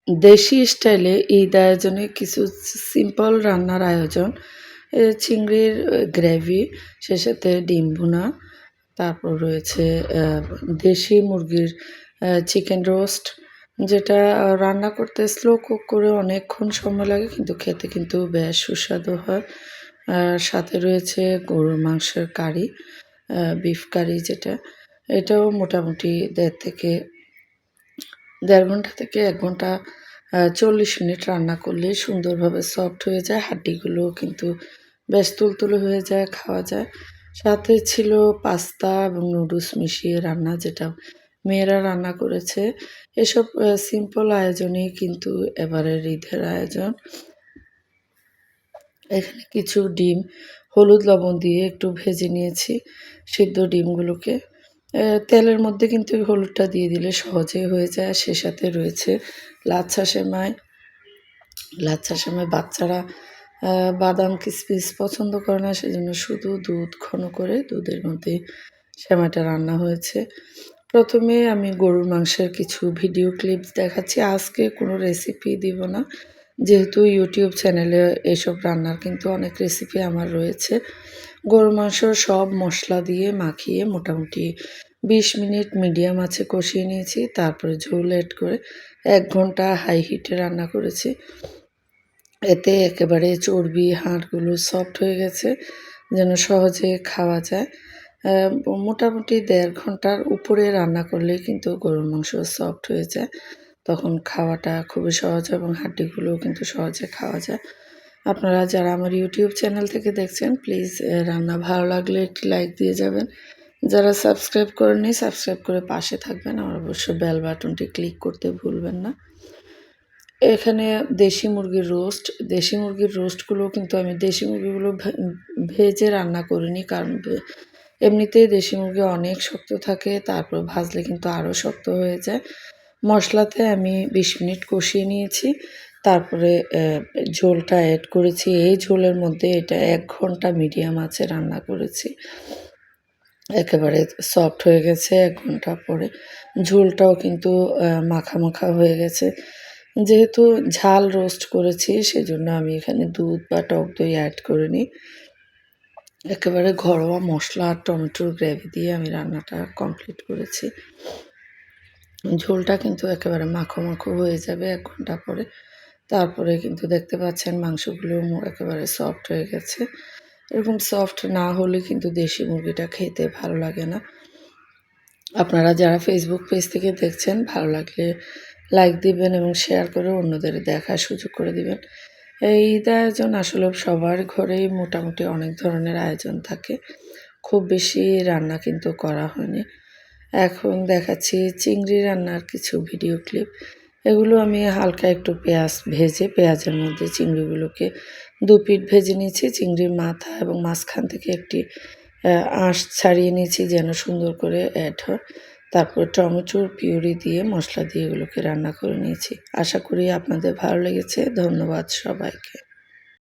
দেশি স্টাইলে ঈদ আয়োজনে কিছু সিম্পল রান্নার আয়োজন। চিংড়ির গ্রেভি, সে সাথে ডিম ভুনা, তারপর রয়েছে অ্যা দেশি মুরগির চিকেন রোস্ট, যেটা রান্না করতে স্লো কুক করে অনেকক্ষণ সময় লাগে কিন্তু খেতে কিন্তু বেশ সুস্বাদু হয়। আর সাথে রয়েছে গরুর মাংসের কারি, বিফ কারি যেটা, এটাও মোটামুটি ১.৫ ঘন্টা থেকে ১ ঘন্টা ৪০ মিনিট রান্না করলেই সুন্দরভাবে সফট হয়ে যায়। হাড্ডিগুলোও কিন্তু বেশ তুলতুলে হয়ে যায়, খাওয়া যায়। সাথে ছিল পাস্তা এবং নুডলস মিশিয়ে রান্না, যেটা মেয়েরা রান্না করেছে। এসব সিম্পল আয়োজনেই কিন্তু এবারের ঈদের আয়োজন। এখানে কিছু ডিম হলুদ লবণ দিয়ে একটু ভেজে নিয়েছি, সিদ্ধ ডিমগুলোকে। তেলের মধ্যে কিন্তু এই হলুদটা দিয়ে দিলে সহজেই হয়ে যায়। সে সাথে রয়েছে লাচ্ছা সেমাই। লাচ্ছা সেমাই বাচ্চারা আ বাদাম কিসমিস পছন্দ করে না, সেজন্য শুধু দুধ ঘন করে দুধের মধ্যে সেমাইটা রান্না হয়েছে। ১ম এ আমি গরুর মাংসের কিছু ভিডিও ক্লিপস দেখাচ্ছি। আজকে কোনো রেসিপি দিব না। যেহেতু YouTube চ্যানেলে এসব রান্নার কিন্তু অনেক রেসিপি আমার রয়েছে। গরুর মাংস সব মসলা দিয়ে মাখিয়ে মোটামুটি ২০ মিনিট মিডিয়াম আঁচে কষিয়ে নিয়েছি। তারপরে ঝোল এড করে ১ ঘন্টা হাই হিটে রান্না করেছি। এতে একেবারে চর্বি, হাড়গুলো সফট হয়ে গেছে, যেন সহজে খাওয়া যায়। অ্যা মোটামুটি ১.৫ ঘন্টার উপরে রান্না করলেই কিন্তু গরুর মাংস সফট হয়ে যায়। তখন খাওয়াটা খুবই সহজ এবং হাড্ডিগুলোও কিন্তু সহজে খাওয়া যায়। আপনারা যারা আমার YouTube চ্যানেল থেকে দেখছেন, প্লিজ রান্না ভালো লাগলে একটি লাইক দিয়ে যাবেন। যারা সাবস্ক্রাইব করেননি, সাবস্ক্রাইব করে পাশে থাকবেন। আর অবশ্যই বেল বাটনটি ক্লিক করতে ভুলবেন না। এখানে দেশি মুরগির রোস্ট, দেশি মুরগির রোস্টগুলো কিন্তু আমি দেশি মুরগিগুলো ভেজে রান্না করিনি। কারণ এমনিতেই দেশি মুরগি অনেক শক্ত থাকে, তারপর ভাজলে কিন্তু আরও শক্ত হয়ে যায়। মশলাতে আমি ২০ মিনিট কষিয়ে নিয়েছি। তারপরে ঝোলটা এড করেছি। এই ঝোলের মধ্যে এটা ১ ঘন্টা মিডিয়াম আঁচে রান্না করেছি। একেবারে সফট হয়ে গেছে ১ ঘন্টা পরে। ঝোলটাও কিন্তু মাখা, মাখা হয়ে গেছে। যেহেতু ঝাল রোস্ট করেছি, সেজন্য আমি এখানে দুধ বা টক দই এড করিনি। একেবারে ঘরোয়া মসলা আর টমেটোর গ্রেভি দিয়ে আমি রান্নাটা কমপ্লিট করেছি। ঝোলটা কিন্তু একেবারে মাখো, মাখো হয়ে যাবে ১ ঘন্টা পরে। তারপরে কিন্তু দেখতে পাচ্ছেন মাংসগুলো একেবারে সফট হয়ে গেছে। এরকম সফট না হলে কিন্তু দেশি মুরগিটা খেতে ভালো লাগে না। আপনারা যারা ফেসবুক পেজ থেকে দেখছেন, ভালো লাগলে লাইক দিবেন এবং শেয়ার করে অন্যদের দেখার সুযোগ করে দিবেন। এই ঈদ আয়োজন আসলে সবার ঘরেই মোটামুটি অনেক ধরনের আয়োজন থাকে। খুব বেশি রান্না কিন্তু করা হয়নি। এখন দেখাচ্ছি চিংড়ি রান্নার কিছু ভিডিও ক্লিপ। এগুলো আমি হালকা একটু পেঁয়াজ ভেজে, পেঁয়াজের মধ্যে চিংড়িগুলোকে ২ পিঠ ভেজে নিয়েছি। চিংড়ির মাথা এবং মাঝখান থেকে একটি আঁশ ছাড়িয়ে নিয়েছি যেন সুন্দর করে অ্যাড হয়। তারপর টমেটোর পিউরি দিয়ে মশলা দিয়ে এগুলোকে রান্না করে নিয়েছি। আশা করি আপনাদের ভালো লেগেছে। ধন্যবাদ সবাইকে।